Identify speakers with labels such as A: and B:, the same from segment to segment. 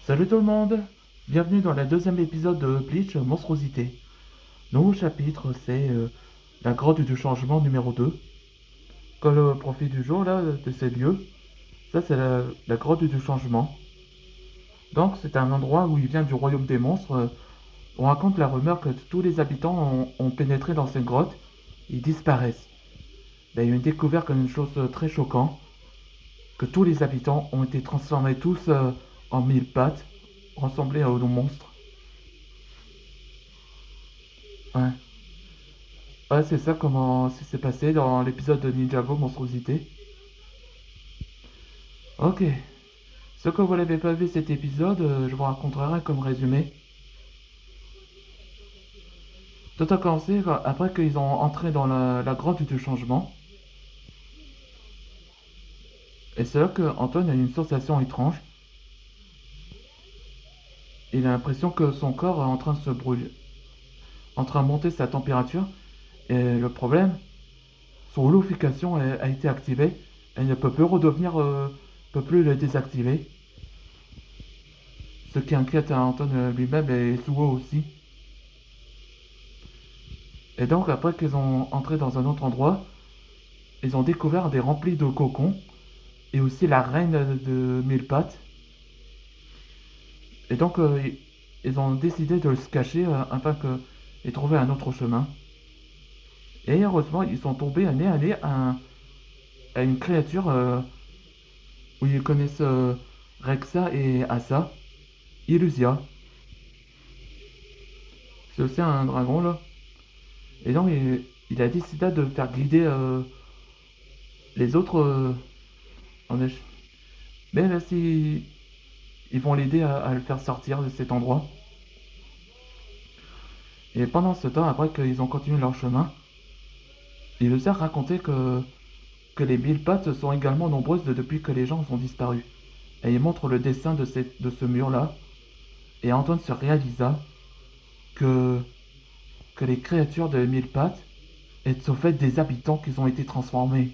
A: Salut tout le monde, bienvenue dans le deuxième épisode de Bleach Monstrosité. Nos chapitre c'est la grotte du changement numéro 2. Comme le profil du jour là, de ces lieux, ça c'est la grotte du changement. Donc c'est un endroit où il vient du royaume des monstres. On raconte la rumeur que tous les habitants ont pénétré dans cette grotte, ils disparaissent. Ben, il y a une découverte comme une chose très choquante, que tous les habitants ont été transformés tous en mille pattes, ressemblés à nos monstres. Ouais. Ouais, c'est ça comment ça s'est passé dans l'épisode de Ninjago Monstrosité. Ok. Ce que vous n'avez pas vu cet épisode, je vous raconterai comme résumé. Tout a commencé après qu'ils ont entré dans la grotte du changement. Et c'est là qu'Antoine a une sensation étrange. Il a l'impression que son corps est en train de se brûler, en train de monter sa température. Et le problème, son holofication a été activée. Elle ne peut plus redevenir, peut plus le désactiver. Ce qui inquiète Antoine lui-même et Suo aussi. Et donc, après qu'ils ont entré dans un autre endroit, ils ont découvert des remplis de cocons et aussi la reine de mille pattes. Et donc, ils ont décidé de se cacher afin qu'ils trouvaient un autre chemin. Et heureusement, ils sont tombés à nez à une créature où ils connaissent Rexa et Asa, Illusia. C'est aussi un dragon là. Et donc, il a décidé de faire guider les autres en mais là, si ils vont l'aider à le faire sortir de cet endroit. Et pendant ce temps, après qu'ils ont continué leur chemin, il nous a raconté que les mille pattes sont également nombreuses depuis que les gens ont disparu. Et il montre le dessin de ce mur-là. Et Antoine se réalisa que, que les créatures de mille pattes sont faites des habitants qui ont été transformés.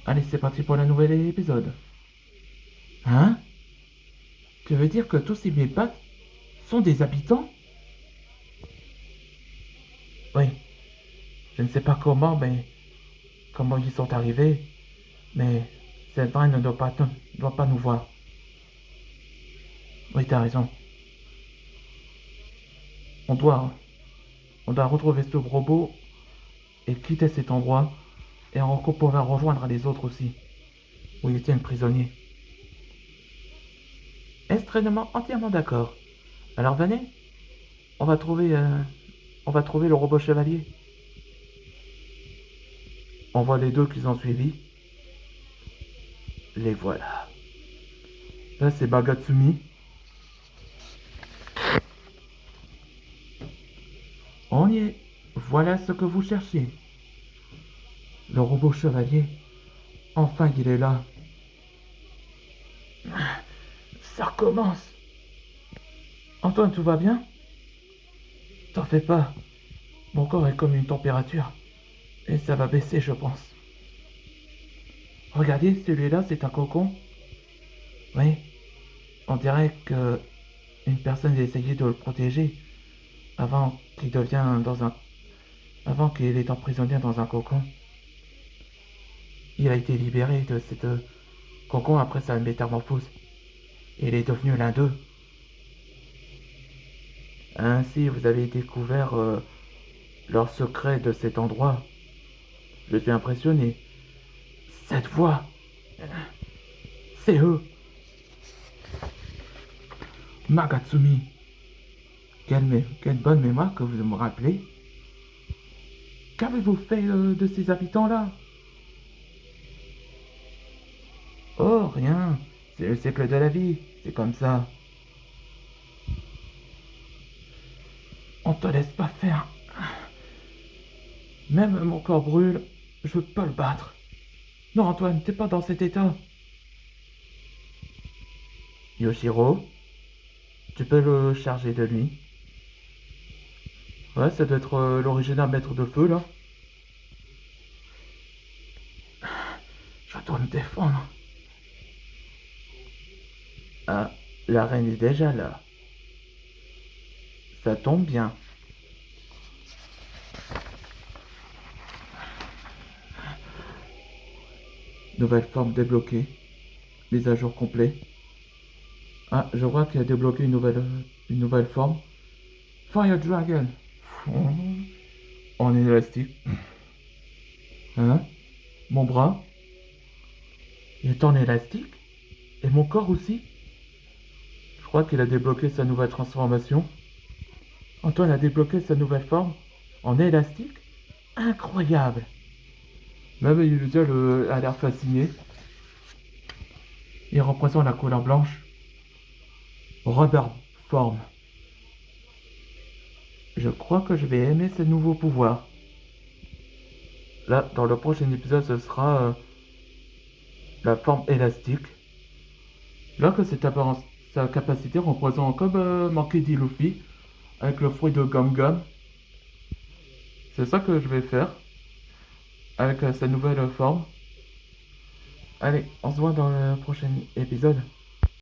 A: Allez, c'est parti pour le nouvel épisode. Hein? Tu veux dire que tous ces mille pattes sont des habitants? Oui, je ne sais pas comment, mais comment ils sont arrivés, mais cette reine ne doit pas nous voir. Oui, t'as raison. On doit, on doit retrouver ce robot et quitter cet endroit, et on pourra rejoindre les autres aussi, où ils tiennent prisonniers. Extrêmement entièrement d'accord. Alors venez, on va trouver, euh, on va trouver le robot chevalier. On voit les deux qu'ils ont suivis. Les voilà. Là, c'est Bagatsumi. On y est. Voilà ce que vous cherchez. Le robot chevalier. Enfin, il est là. Ça recommence. Antoine, tout va bien? T'en fais pas. Mon corps est comme une température. Et ça va baisser, je pense. Regardez, celui-là, c'est un cocon. Oui, on dirait que une personne a essayé de le protéger avant qu'il devienne dans un... avant qu'il est emprisonné dans un cocon. Il a été libéré de cette cocon après sa métamorphose. Il est devenu l'un d'eux. Ainsi, vous avez découvert leur secret de cet endroit. Je suis impressionné. Cette voix, c'est eux. Magatsumi. Quelle bonne mémoire que vous me rappelez. Qu'avez-vous fait de ces habitants-là? Oh, rien. C'est le cycle de la vie. C'est comme ça. On te laisse pas faire. Même mon corps brûle. Je peux pas le battre. Non, Antoine, t'es pas dans cet état. Yoshiro, tu peux le charger de lui. Ouais, ça doit être l'original maître de feu, là. Je dois me défendre. Ah, la reine est déjà là. Ça tombe bien. Nouvelle forme débloquée. Mise à jour complet. Ah, je vois qu'il a débloqué une nouvelle forme. Fire Dragon. En élastique. Hein? Mon bras est en élastique. Et mon corps aussi. Je crois qu'il a débloqué sa nouvelle transformation. Antoine a débloqué sa nouvelle forme. En élastique. Incroyable. Même Illusiol a l'air fasciné. Il représente la couleur blanche. Rubber forme. Je crois que je vais aimer ce nouveau pouvoir. Là, dans le prochain épisode, ce sera la forme élastique. Là que sa capacité représente comme Monkey D. Luffy avec le fruit de Gum Gum. C'est ça que je vais faire avec sa nouvelle forme. Allez, on se voit dans le prochain épisode.